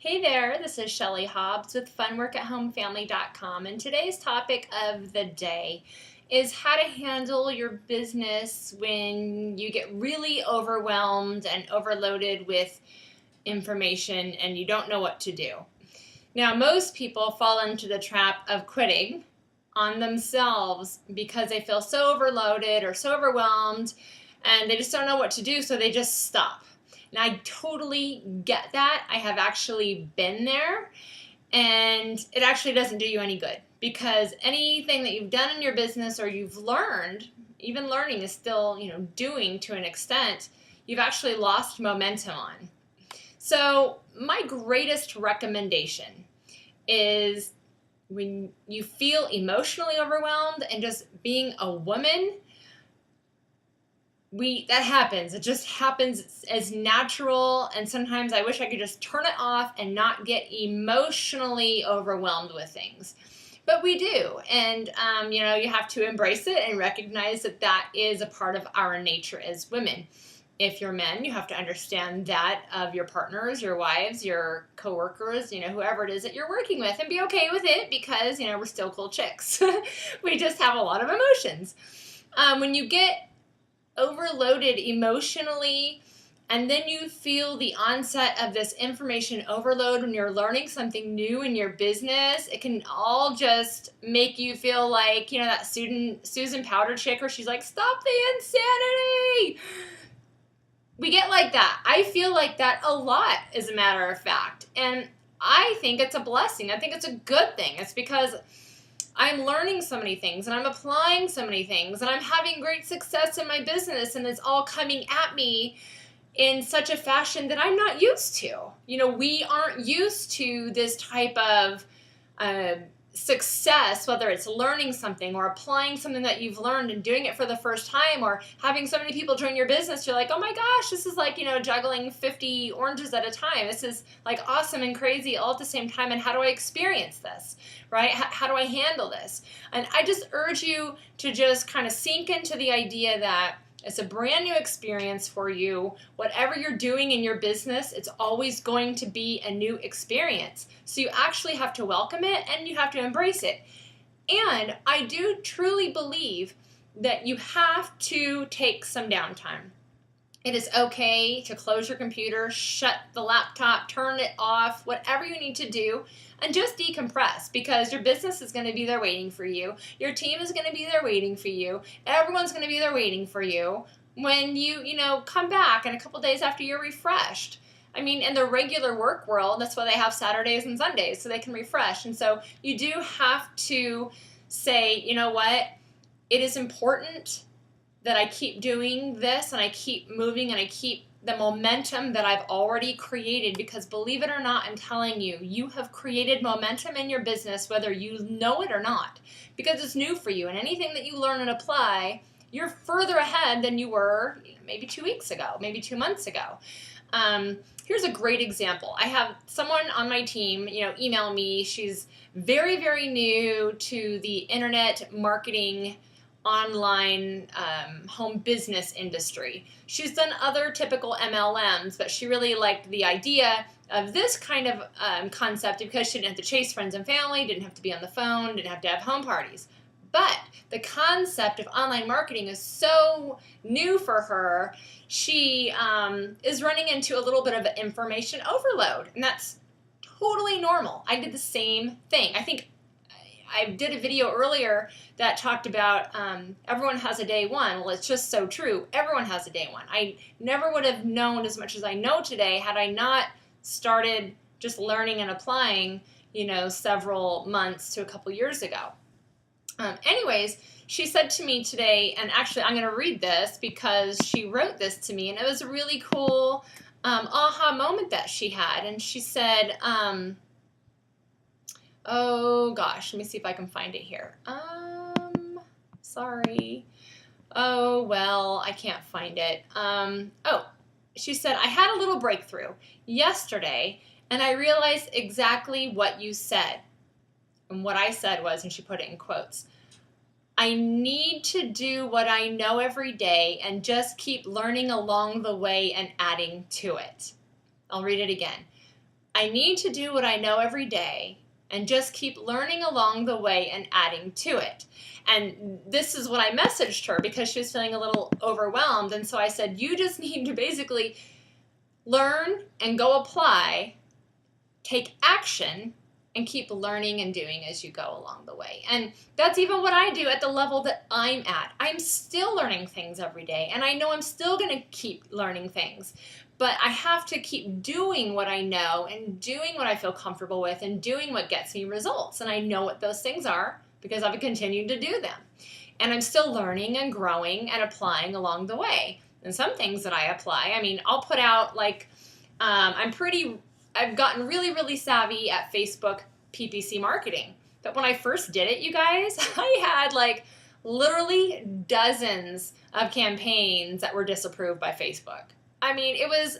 Hey there, this is Shelley Hobbs with funworkathomefamily.com, and today's topic of the day is how to handle your business when you get really overwhelmed and overloaded with information and you don't know what to do. Now, most people fall into the trap of quitting on themselves because they feel so overloaded or so overwhelmed and they just don't know what to do, so they just stop. And I totally get that. I have actually been there, and it actually doesn't do you any good because anything that you've done in your business or you've learned, even learning is still, doing to an extent, you've actually lost momentum on. So my greatest recommendation is when you feel emotionally overwhelmed and just being a woman, that happens. It just happens as natural, and sometimes I wish I could just turn it off and not get emotionally overwhelmed with things. But we do, and you have to embrace it and recognize that that is a part of our nature as women. If you're men, you have to understand that of your partners, your wives, your coworkers, whoever it is that you're working with, and be okay with it because, we're still cool chicks. We just have a lot of emotions. When you get overloaded emotionally, and then you feel the onset of this information overload when you're learning something new in your business, it can all just make you feel like, that Susan Powder chick where she's like, stop the insanity. We get like that. I feel like that a lot, as a matter of fact. And I think it's a blessing. I think it's a good thing. It's because I'm learning so many things and I'm applying so many things and I'm having great success in my business, and it's all coming at me in such a fashion that I'm not used to. We aren't used to this type of success, whether it's learning something or applying something that you've learned and doing it for the first time, or having so many people join your business. You're like, oh my gosh, this is like, juggling 50 oranges at a time. This is like awesome and crazy all at the same time. And how do I experience this, right? How do I handle this? And I just urge you to just kind of sink into the idea that it's a brand new experience for you. Whatever you're doing in your business, it's always going to be a new experience. So you actually have to welcome it and you have to embrace it. And I do truly believe that you have to take some downtime. It is okay to close your computer, shut the laptop, turn it off, whatever you need to do, and just decompress, because your business is going to be there waiting for you. Your team is going to be there waiting for you. Everyone's going to be there waiting for you when you come back in a couple days after you're refreshed. I mean, in the regular work world, that's why they have Saturdays and Sundays, so they can refresh. And so you do have to say, you know what, it is important that I keep doing this and I keep moving and I keep the momentum that I've already created, because believe it or not, I'm telling you, you have created momentum in your business whether you know it or not, because it's new for you, and anything that you learn and apply, you're further ahead than you were maybe 2 weeks ago, maybe 2 months ago. Here's a great example. I have someone on my team, email me. She's very, very new to the internet marketing online home business industry. She's done other typical MLMs, but she really liked the idea of this kind of concept because she didn't have to chase friends and family, didn't have to be on the phone, didn't have to have home parties. But the concept of online marketing is so new for her. She is running into a little bit of information overload, and that's totally normal. I did the same thing. I think I did a video earlier that talked about everyone has a day one. Well, it's just so true. Everyone has a day one. I never would have known as much as I know today had I not started just learning and applying, several months to a couple years ago. Anyways, she said to me today, and actually I'm going to read this because she wrote this to me, and it was a really cool aha moment that she had. And she said, oh gosh, let me see if I can find it here. Sorry. Oh, well, I can't find it. She said, I had a little breakthrough yesterday, and I realized exactly what you said. And what I said was, and she put it in quotes, I need to do what I know every day and just keep learning along the way and adding to it. I'll read it again. I need to do what I know every day and just keep learning along the way and adding to it. And this is what I messaged her because she was feeling a little overwhelmed. And so I said, you just need to basically learn and go apply, take action, and keep learning and doing as you go along the way. And that's even what I do at the level that I'm at. I'm still learning things every day, and I know I'm still going to keep learning things. But I have to keep doing what I know and doing what I feel comfortable with and doing what gets me results. And I know what those things are because I've continued to do them. And I'm still learning and growing and applying along the way. And some things that I apply, I mean, I'll put out like, I've gotten really, really savvy at Facebook PPC marketing. But when I first did it, you guys, I had like literally dozens of campaigns that were disapproved by Facebook. I mean, it was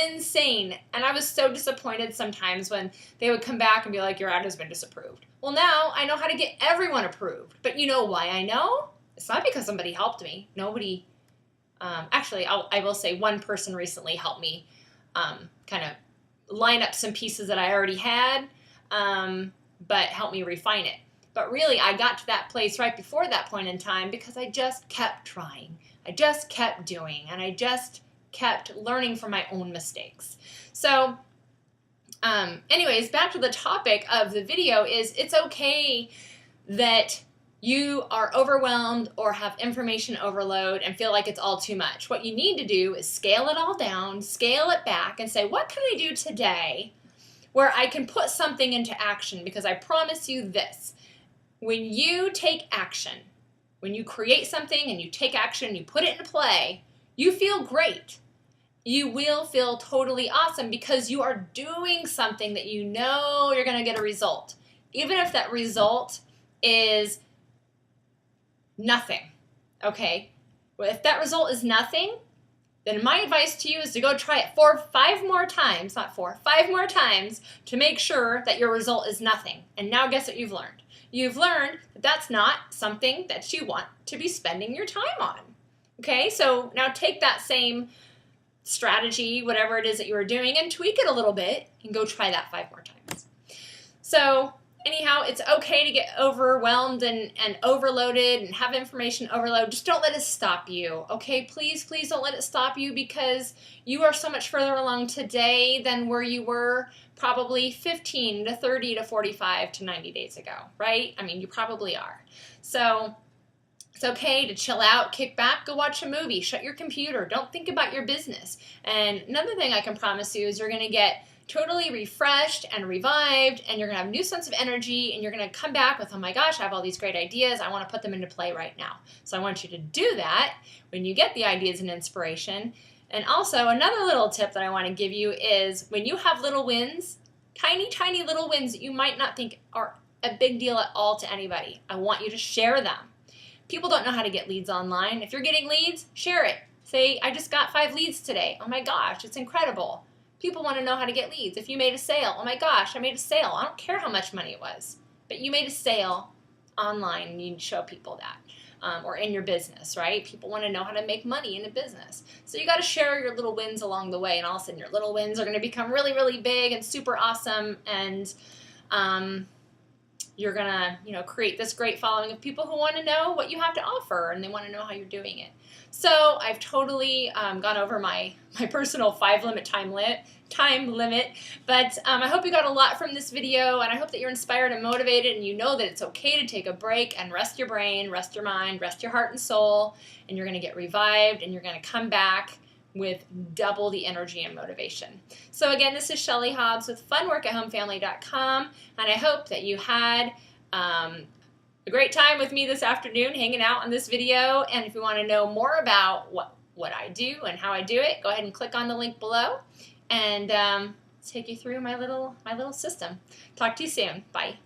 insane. And I was so disappointed sometimes when they would come back and be like, your ad has been disapproved. Well, now I know how to get everyone approved. But you know why I know? It's not because somebody helped me. Nobody, actually, I will say one person recently helped me kind of line up some pieces that I already had, but helped me refine it. But really, I got to that place right before that point in time because I just kept trying. I just kept doing, and I just kept learning from my own mistakes. So anyways, back to the topic of the video is it's okay that you are overwhelmed or have information overload and feel like it's all too much. What you need to do is scale it all down, scale it back, and say, what can I do today where I can put something into action? Because I promise you this, when you take action, when you create something and you take action, you put it into play, you feel great. You will feel totally awesome because you are doing something that you know you're going to get a result. Even if that result is nothing, okay? Well, if that result is nothing, then my advice to you is to go try it 5 more times, not 4, 5 more times to make sure that your result is nothing. And now guess what you've learned? You've learned that that's not something that you want to be spending your time on. Okay, so now take that same strategy, whatever it is that you are doing, and tweak it a little bit and go try that 5 more times. So anyhow, it's okay to get overwhelmed and overloaded and have information overload. Just don't let it stop you, okay? Please, please don't let it stop you because you are so much further along today than where you were probably 15 to 30 to 45 to 90 days ago, right? I mean, you probably are. So it's okay to chill out, kick back, go watch a movie, shut your computer, don't think about your business. And another thing I can promise you is you're going to get totally refreshed and revived, and you're going to have a new sense of energy, and you're going to come back with, oh my gosh, I have all these great ideas. I want to put them into play right now. So I want you to do that when you get the ideas and inspiration. And also, another little tip that I want to give you is when you have little wins, tiny, tiny little wins that you might not think are a big deal at all to anybody, I want you to share them. People don't know how to get leads online. If you're getting leads, share it. Say, I just got 5 leads today. Oh my gosh, it's incredible. People want to know how to get leads. If you made a sale, oh my gosh, I made a sale. I don't care how much money it was, but you made a sale online and you need to show people that, or in your business, right? People want to know how to make money in a business. So you got to share your little wins along the way, and all of a sudden your little wins are going to become really, really big and super awesome, and you're going to, create this great following of people who want to know what you have to offer, and they want to know how you're doing it. So I've totally gone over my personal 5-minute time limit, but I hope you got a lot from this video, and I hope that you're inspired and motivated, and you know that it's okay to take a break and rest your brain, rest your mind, rest your heart and soul, and you're going to get revived, and you're going to come back with double the energy and motivation. So again, this is Shelley Hobbs with funworkathomefamily.com, and I hope that you had a great time with me this afternoon hanging out on this video. And if you want to know more about what I do and how I do it, go ahead and click on the link below, and take you through my little system. Talk to you soon. Bye.